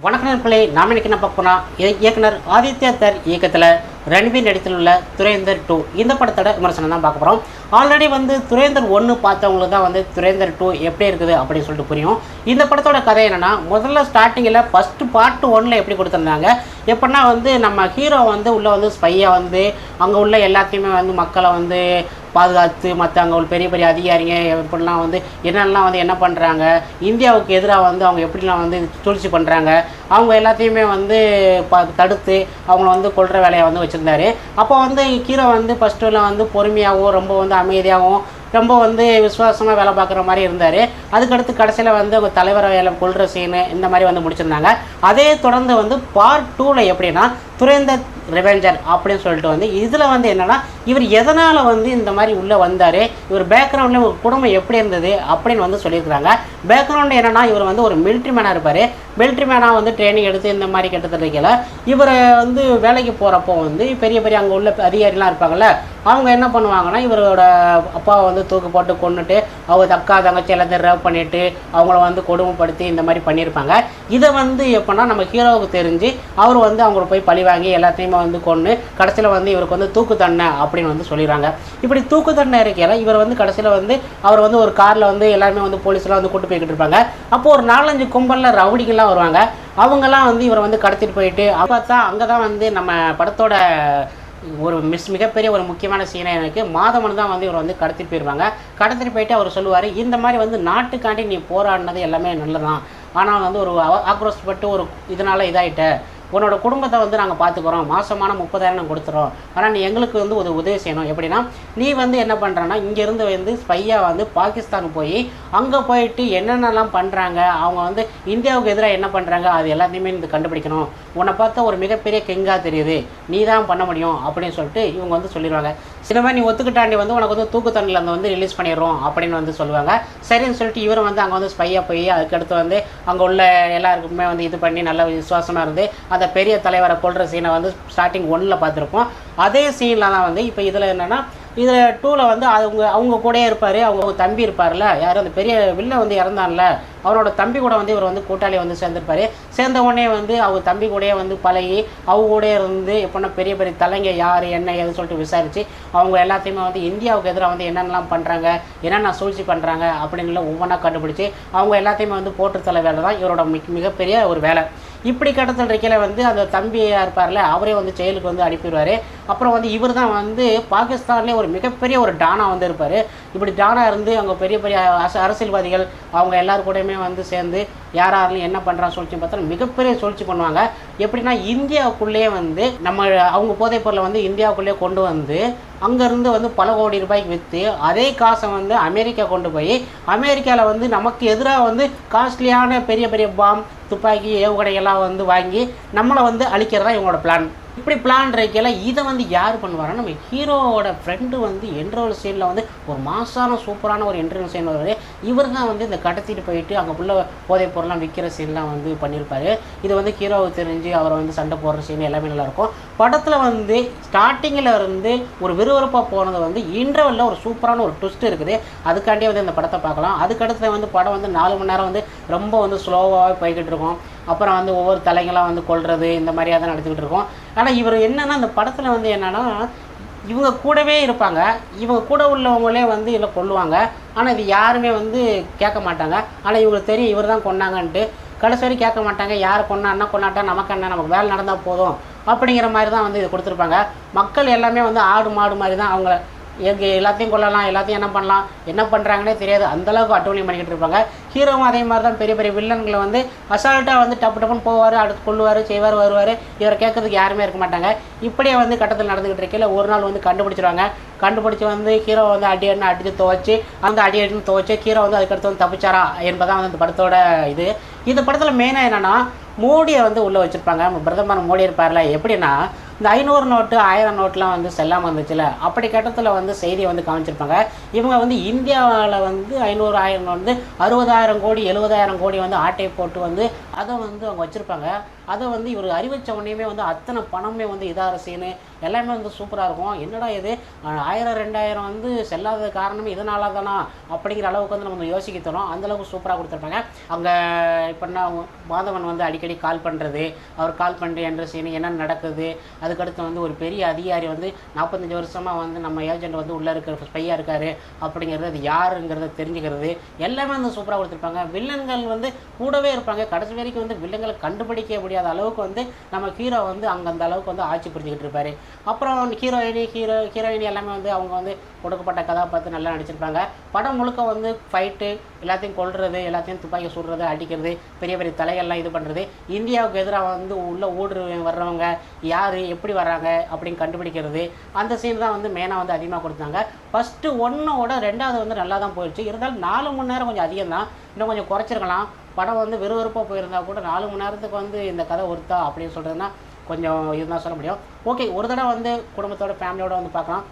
வணக்கம் நண்பர்களே, நாம் இன்னைக்கு என்ன பார்க்க போனால் இயக்குனர் ஆதித்யா தர் இயக்கத்தில் ரன்வீர் நடித்தில் உள்ள துரேந்தர் 2 இந்த படத்தோட விமர்சனம் தான் பார்க்க போகிறோம். ஆல்ரெடி துரேந்தர் 1 பார்த்தவங்களுக்கு தான் துரேந்தர் 2 எப்படி இருக்குது அப்படின்னு சொல்லிட்டு புரியும். இந்த படத்தோட கதை என்னென்னா, முதல்ல ஸ்டார்டிங்கில் ஃபஸ்ட்டு பார்ட் 1 எப்படி கொடுத்துருந்தாங்க, எப்படின்னா நம்ம ஹீரோ உள்ளே ஸ்பையாக அங்கே உள்ள எல்லாத்தையுமே மக்களை பாதுகாத்து மற்ற அங்கே உள்ள பெரிய பெரிய அதிகாரிங்க எப்படிலாம் என்னெல்லாம் என்ன பண்ணுறாங்க, இந்தியாவுக்கு எதிராக அவங்க எப்படிலாம் சூழ்ச்சி பண்ணுறாங்க, அவங்க எல்லாத்தையுமே தடுத்து அவங்கள கொள்கிற வேலையை வச்சுருந்தாரு. அப்போ ஹீரோ ஃபஸ்ட்டில் பொறுமையாகவும் ரொம்ப அமைதியாகவும் ரொம்ப விசுவாசமாக வேலை பார்க்குற மாதிரி இருந்தார். அதுக்கடுத்து கடைசியில் அவங்க தலைவரை வேலை கொள்கிற சீனு இந்த மாதிரி முடிச்சிருந்தாங்க. அதே தொடர்ந்து பார்ட் 2ல் எப்படின்னா துரேந்தர் ரெவெஞ்சர் அப்படின்னு சொல்லிட்டு இதில் என்னென்னா இவர் எதனால் இந்த மாதிரி உள்ளே வந்தார், இவர் பேக்ரவுண்டில் ஒரு குடும்பம் எப்படி இருந்தது அப்படின்னு சொல்லியிருக்கிறாங்க. பேக்ரவுண்டு என்னென்னா இவர் ஒரு மிலிட்ரி மேனாக இருப்பார். மிலிட்ரி மேனாக ட்ரைனிங் எடுத்து இந்த மாதிரி கிட்டத்தட்ட இவர் வேலைக்கு போகிறப்போ பெரிய பெரிய அங்கே உள்ள அதிகாரிலாம் இருப்பாங்கள்ல, அவங்க என்ன பண்ணுவாங்கன்னா இவரோட அப்பாவை தூக்கு போட்டு கொண்டுட்டு அவங்க அக்கா தங்கச்சி எல்லாத்தையும் ரேவ் பண்ணிவிட்டு அவங்கள கொடுமைப்படுத்தி இந்த மாதிரி பண்ணியிருப்பாங்க. இதை எப்படின்னா நம்ம ஹீரோவுக்கு தெரிஞ்சு அவர் அவங்கள போய் பழி வாங்கி எல்லாத்தையுமே கொண்டு கடைசியில் இவருக்கு தூக்கு தண்டனை அப்படின்னு சொல்லிடுறாங்க. இப்படி தூக்கு தண்டனை இருக்கையில் இவர் கடைசியில் அவர் ஒரு காரில் எல்லாருமே போலீஸ்லாம் கூட்டு போய்கிட்டு இருப்பாங்க. அப்போது ஒரு 4-5 கும்பலில் ரவுடிகள்லாம் வருவாங்க. அவங்கெல்லாம் இவரை கடத்திட்டு போயிட்டு பார்த்தா அங்கே தான் நம்ம படத்தோட ஒரு மிகப்பெரிய ஒரு முக்கியமான சீனை எனக்கு மாதவன் தான் இவர் கடத்திட்டு போயிடுவாங்க. கடத்திட்டு போயிட்டு அவர் சொல்லுவார், இந்த மாதிரி நாட்டுக்காண்டி நீ போராடினது எல்லாமே நல்லதான், ஆனால் ஒரு ஆக்ரோஷப்பட்டு ஒரு இதனால் இதாகிட்ட உன்னோட குடும்பத்தை நாங்கள் பார்த்துக்குறோம், மாதமான 30,000 நாங்கள் கொடுத்துறோம், ஆனால் நீ எங்களுக்கு ஒரு உதவி செய்யணும். எப்படின்னா நீ என்ன பண்ணுறன்னா இங்கேருந்து ஸ்பையாக பாகிஸ்தான் போய் அங்கே போயிட்டு என்னென்னலாம் பண்ணுறாங்க, அவங்க இந்தியாவுக்கு எதிராக என்ன பண்ணுறாங்க, அது எல்லாத்தையுமே கண்டுபிடிக்கணும். உன்னை பார்த்தா ஒரு மிகப்பெரிய கெங்காக தெரியுது, நீ தான் பண்ண முடியும் அப்படின்னு சொல்லிட்டு இவங்க சொல்லிடுவாங்க. இந்த மாதிரி நீ ஒத்துக்கிட்டாண்டி உனக்கு தூக்கு தண்டனையில் ரிலீஸ் பண்ணிடுறோம் அப்படின்னு சொல்லுவாங்க. சரின்னு சொல்லிட்டு இவர் அங்கே ஸ்பையாக போய் அதுக்கடுத்து அங்கே உள்ள எல்லாருக்குமே இது பண்ணி நல்ல விசுவாசமாக இருந்து அந்த பெரிய தலைவரை கொள்கிற சீனை ஸ்டார்டிங் 1ல் பார்த்துருப்போம். அதே சீனில் தான் இப்போ இதில் என்னென்னா இதில் 2ல் அவங்க கூடயே இருப்பார், அவங்க தம்பி இருப்பார்ல, யார் அந்த பெரிய வில்ல இறந்தான்ல அவரோட தம்பி கூட இவர் கூட்டாளி சேர்ந்துருப்பார். சேர்ந்த உடனே அவங்க தம்பி கூடயே பழகி அவங்க கூட இருந்து எப்படின்னா பெரிய பெரிய தலைங்க யார் என்ன ஏதுன்னு சொல்லிட்டு விசாரித்து அவங்க எல்லாத்தையுமே இந்தியாவுக்கு எதிராக என்னென்னலாம் பண்ணுறாங்க, என்னென்ன சூழ்ச்சி பண்ணுறாங்க அப்படின்னு ஒவ்வொன்றா கண்டுபிடிச்சி அவங்க எல்லாத்தையுமே போட்டு தள்ள வேலை தான் இவரோட மிகப்பெரிய ஒரு வேலை. இப்படி கட்டத்தில் இருக்கையில் அந்த தம்பியாக இருப்பார்ல அவரே ஜெயிலுக்கு அனுப்பிடுவார். அப்புறம் இவர் தான் பாகிஸ்தான்லேயே ஒரு மிகப்பெரிய ஒரு டானா இருப்பார். இப்படி டானா இருந்து அவங்க பெரிய பெரிய அரசியல்வாதிகள் அவங்க எல்லாரும் கூடயுமே சேர்ந்து யாராரும் என்ன பண்ணுறான்னு சூழ்ச்சி பார்த்தா மிகப்பெரிய சூழ்ச்சி பண்ணுவாங்க. எப்படின்னா இந்தியாவுக்குள்ளேயே நம்ம அவங்க போதைப் பொருளை இந்தியாவுக்குள்ளேயே கொண்டு அங்கேருந்து பல கோடி ரூபாய்க்கு விற்று அதே காசை அமெரிக்கா கொண்டு போய் அமெரிக்காவில் நமக்கு எதிராக காஸ்ட்லியான பெரிய பெரிய பாம் துப்பாக்கி ஏவுகணைகள்லாம் வாங்கி நம்மளை அழிக்கிறதா இவங்களோட பிளான். இப்படி பிளான் இருக்கையில் இதை யார் பண்ணுவாருன்னா நம்ம ஹீரோவோட ஃப்ரெண்டு என்ட்ரோல் சீனில் ஒரு மாசான சூப்பரான ஒரு என்ட்ரோல் சீன் வருவார். இவர் தான் இந்த கடத்திட்டு போயிட்டு அங்கே உள்ள போதைப் பொருள்லாம் விற்கிற சீன்லாம் பண்ணியிருப்பார். இது ஹீரோவுக்கு தெரிஞ்சு அவரை சண்டை போடுற சீன் எல்லாமே நல்லாயிருக்கும். படத்தில் ஸ்டார்டிங்கில் இருந்து ஒரு விறுவிறுப்பாக போனது இன்டர்வலில் ஒரு சூப்பரான ஒரு ட்விஸ்ட் இருக்குது. அதுக்காண்டியே இந்த படத்தை பார்க்கலாம். அதுக்கடுத்து படம் 4 மணி நேரம் ரொம்ப ஸ்லோவாகவே போய்கிட்டு இருக்கும். அப்புறம் ஒவ்வொரு தலைங்களாம் கொள்வது இந்த மாதிரியாக தான் நடத்திக்கிட்டு இருக்கோம். ஆனால் இவர் என்னென்னா அந்த படத்தில் என்னென்னா இவங்க கூடவே இருப்பாங்க, இவங்க கூட உள்ளவங்களே இதில் கொள்ளுவாங்க. ஆனால் இது யாருமே கேட்க மாட்டாங்க. ஆனால் இவங்களுக்கு தெரியும் இவர் தான் கொண்டாங்கன்ட்டு. கடைசி வரை கேட்க மாட்டாங்க, யார் கொண்டான்னா கொண்டாட்டா நமக்கு என்ன, நமக்கு வேலை நடந்தால் போதும் அப்படிங்கிற மாதிரி தான் இது கொடுத்துருப்பாங்க. மக்கள் எல்லாமே ஆடு மாடு மாதிரி தான் அவங்கள எல்லாத்தையும் கொள்ளலாம், எல்லாத்தையும் என்ன பண்ணலாம், என்ன பண்ணுறாங்கன்னே தெரியாது, அந்தளவுக்கு அட்டூழியம் பண்ணிக்கிட்டு இருப்பாங்க. ஹீரோவும் அதே மாதிரி தான் பெரிய பெரிய வில்லன்களை அசால்ட்டாக டப்பு டப்புன்னு போவார், அடுத்து கொள்ளுவார், செய்வார், வருவார். இவரை கேட்கறதுக்கு யாருமே இருக்க மாட்டாங்க. இப்படியே கட்டத்தில் நடந்துக்கிட்டு இருக்கையில் ஒரு நாள் கண்டுபிடிச்சிருவாங்க. கண்டுபிடிச்சி ஹீரோ அடி அடின்னு அடித்து துவச்சி அடி அடின்னு துவச்சி ஹீரோ அதுக்கடுத்து தப்பிச்சாரா என்பதான் இந்த படத்தோட இது. இந்த படத்தில் மெயினாக என்னென்னா மோடியை உள்ளே வச்சுருப்பாங்க. பிரதமர் மோடி இருப்பார்ல, எப்படின்னா இந்த 500 நோட்டு 1000 நோட்லாம் செல்லாமல் இருந்துச்சுல, அப்படி கட்டத்தில் செய்தியை காமிச்சிருப்பாங்க. இவங்க இந்தியாவில் 500 1000 60,000 கோடி 70,000 கோடி ஆட்டை போட்டு அதை அவங்க வச்சுருப்பாங்க. அதை இவர் அறிவித்த உடனேயுமே அத்தனை பணமே இதாகிற சீனு எல்லாமே வந்து சூப்பராக இருக்கும். என்னடா இது 1000 2000 வந்து செல்லாத காரணமே இதனால தானா அப்படிங்கிற அளவுக்கு வந்து நம்ம யோசிக்க தோணும். அந்தளவுக்கு சூப்பராக கொடுத்துருப்பாங்க. அங்கே இப்போ நான் மாதவன் வந்து அடிக்கடி கால் பண்ணுறது, அவர் கால் பண்ணிட்டு என்ற சீனு என்ன நடக்குது, அதுக்கடுத்து வந்து ஒரு பெரிய அதிகாரி வந்து 45 வருஷமாக வந்து நம்ம ஏஜென்ட் வந்து உள்ளே இருக்கிற ஸ்பையாக இருக்கார் அப்படிங்கிறது, அது யாருங்கிறத தெரிஞ்சுக்கிறது எல்லாமே வந்து சூப்பராக கொடுத்துருப்பாங்க. வில்லன்கள் வந்து கூடவே இருப்பாங்க. கடைசி வரைக்கும் வந்து வில்லங்களை கண்டுபிடிக்க முடியாத அளவுக்கு வந்து நம்ம ஹீரோ வந்து அங்கே அந்த அளவுக்கு வந்து ஆட்சி புரிஞ்சுக்கிட்டு இருப்பார். அப்புறம் ஹீரோயினி எல்லாமே வந்து அவங்க வந்து கொடுக்கப்பட்ட கதாபாத்திரம் நல்லா நடிச்சிருப்பாங்க. படம் முழுக்க வந்து ஃபைட்டு, எல்லாத்தையும் கொல்றது, எல்லாத்தையும் துப்பாக்கி சுடுறது, அடிக்கிறது, பெரிய பெரிய தலைகள்லாம் இது பண்ணுறது, இந்தியாவுக்கு எதிராக வந்து உள்ளே வர்றவங்க யார் எப்படி வர்றாங்க அப்படின்னு கண்டுபிடிக்கிறது, அந்த சீன் தான் வந்து மெயினாக வந்து அதிகமாக கொடுத்தாங்க. ஃபஸ்ட்டு 1ஓட 2வது வந்து நல்லா தான் போயிடுச்சு. இருந்தாலும் 4 மணி நேரம் கொஞ்சம் அதிகம் தான், இன்னும் கொஞ்சம் குறைச்சிருக்கலாம். படம் வந்து விறுவிறுப்பாக போயிருந்தா கூட 4 மணி நேரத்துக்கு வந்து இந்த கதை ஒருத்தா அப்படின்னு சொல்கிறதுனா கொஞ்சம் இதுதான் சொல்ல முடியும். ஓகே, ஒரு தடவை வந்து குடும்பத்தோட ஃபேமிலியோடு வந்து பார்க்கலாம்.